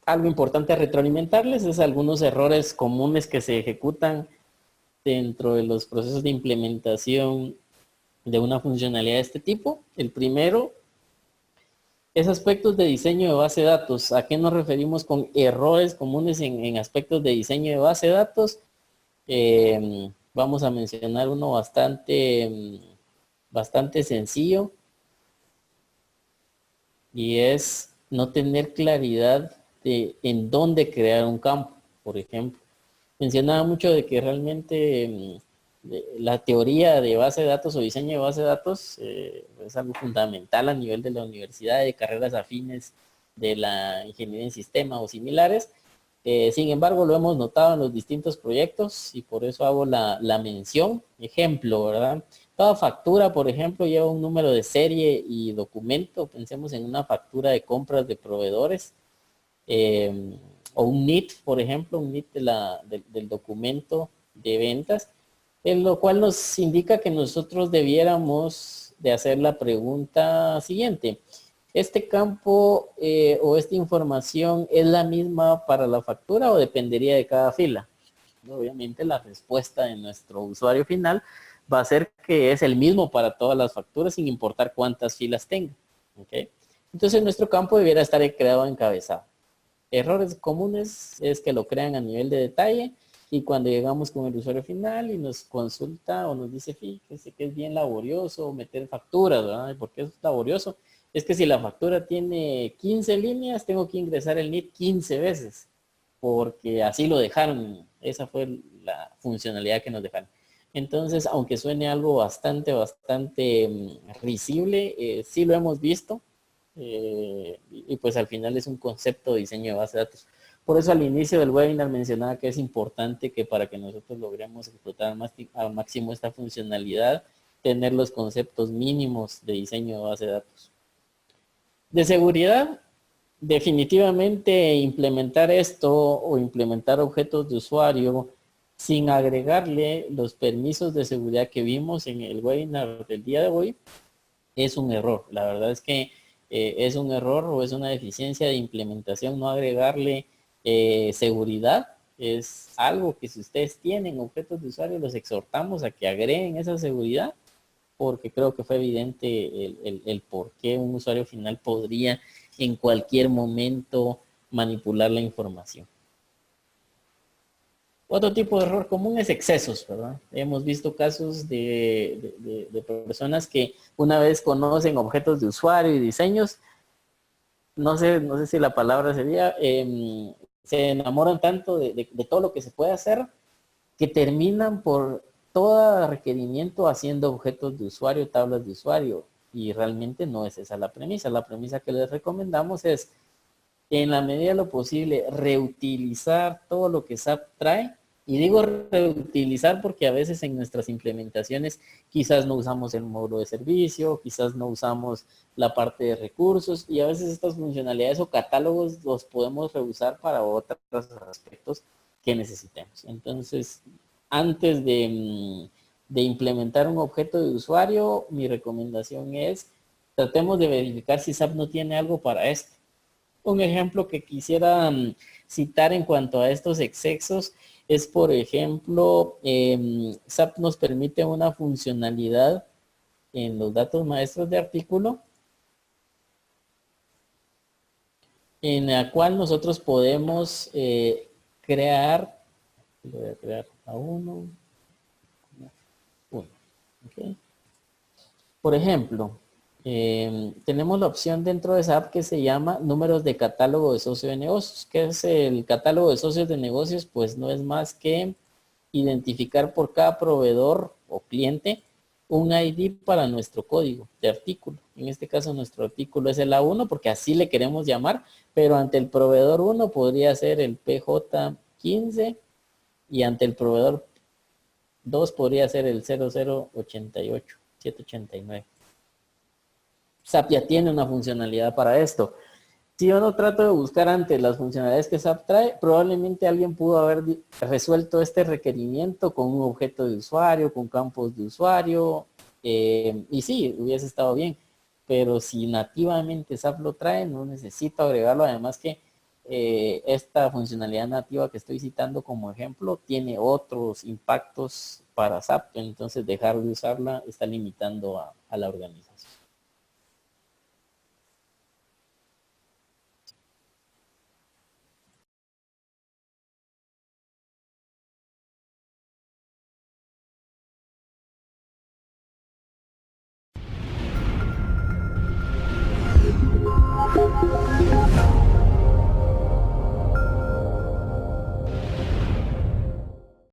Algo importante a retroalimentarles es algunos errores comunes que se ejecutan dentro de los procesos de implementación de una funcionalidad de este tipo. El primero es aspectos de diseño de base de datos. ¿A qué nos referimos con errores comunes en aspectos de diseño de base de datos? Vamos a mencionar uno bastante sencillo, y es no tener claridad de en dónde crear un campo, por ejemplo. Mencionaba mucho de que realmente la teoría de base de datos o diseño de base de datos es algo fundamental a nivel de la universidad, de carreras afines de la ingeniería en sistema o similares. Sin embargo, lo hemos notado en los distintos proyectos y por eso hago la mención. Ejemplo, ¿verdad? Cada factura, por ejemplo, lleva un número de serie y documento. Pensemos en una factura de compras de proveedores. O un NIT, por ejemplo, un NIT del documento de ventas, en lo cual nos indica que nosotros debiéramos de hacer la pregunta siguiente. ¿Este campo o esta información es la misma para la factura o dependería de cada fila? Obviamente la respuesta de nuestro usuario final va a ser que es el mismo para todas las facturas sin importar cuántas filas tenga. ¿Okay? Entonces nuestro campo debiera estar creado encabezado. Errores comunes es que lo crean a nivel de detalle y cuando llegamos con el usuario final y nos consulta o nos dice, fíjese que es bien laborioso meter facturas, ¿verdad? ¿Por qué es laborioso? Es que si la factura tiene 15 líneas, tengo que ingresar el NIT 15 veces, porque así lo dejaron. Esa fue la funcionalidad que nos dejaron. Entonces, aunque suene algo bastante risible, sí lo hemos visto. Y pues al final es un concepto de diseño de base de datos. Por eso al inicio del webinar mencionaba que es importante que para que nosotros logremos explotar al máximo esta funcionalidad, tener los conceptos mínimos de diseño de base de datos. De seguridad, definitivamente implementar esto o implementar objetos de usuario sin agregarle los permisos de seguridad que vimos en el webinar del día de hoy es un error. La verdad es que es un error o es una deficiencia de implementación no agregarle seguridad. Es algo que si ustedes tienen objetos de usuario, los exhortamos a que agreguen esa seguridad, porque creo que fue evidente el por qué un usuario final podría en cualquier momento manipular la información. Otro tipo de error común es excesos, ¿verdad? Hemos visto casos de personas que una vez conocen objetos de usuario y diseños, no sé si la palabra sería, se enamoran tanto de todo lo que se puede hacer que terminan por todo requerimiento haciendo objetos de usuario, tablas de usuario, y realmente no es esa la premisa. La premisa que les recomendamos es, en la medida de lo posible, reutilizar todo lo que SAP trae. Y digo reutilizar porque a veces en nuestras implementaciones quizás no usamos el módulo de servicio, quizás no usamos la parte de recursos, y a veces estas funcionalidades o catálogos los podemos reusar para otros aspectos que necesitemos. Entonces, antes de implementar un objeto de usuario, mi recomendación es tratemos de verificar si SAP no tiene algo para esto. Un ejemplo que quisiera citar en cuanto a estos excesos es, por ejemplo, SAP nos permite una funcionalidad en los datos maestros de artículo en la cual nosotros podemos crear, voy a crear a uno, ¿okay? Por ejemplo, tenemos la opción dentro de esa app que se llama números de catálogo de socio de negocios. ¿Qué es el catálogo de socios de negocios? Pues no es más que identificar por cada proveedor o cliente un ID para nuestro código de artículo. En este caso nuestro artículo es el A1 porque así le queremos llamar, pero ante el proveedor 1 podría ser el PJ15 y ante el proveedor 2 podría ser el 0088, 789. SAP ya tiene una funcionalidad para esto. Si yo no trato de buscar antes las funcionalidades que SAP trae, probablemente alguien pudo haber resuelto este requerimiento con un objeto de usuario, con campos de usuario, y sí, hubiese estado bien. Pero si nativamente SAP lo trae, no necesito agregarlo. Además que esta funcionalidad nativa que estoy citando como ejemplo tiene otros impactos para SAP, entonces dejar de usarla está limitando a la organización.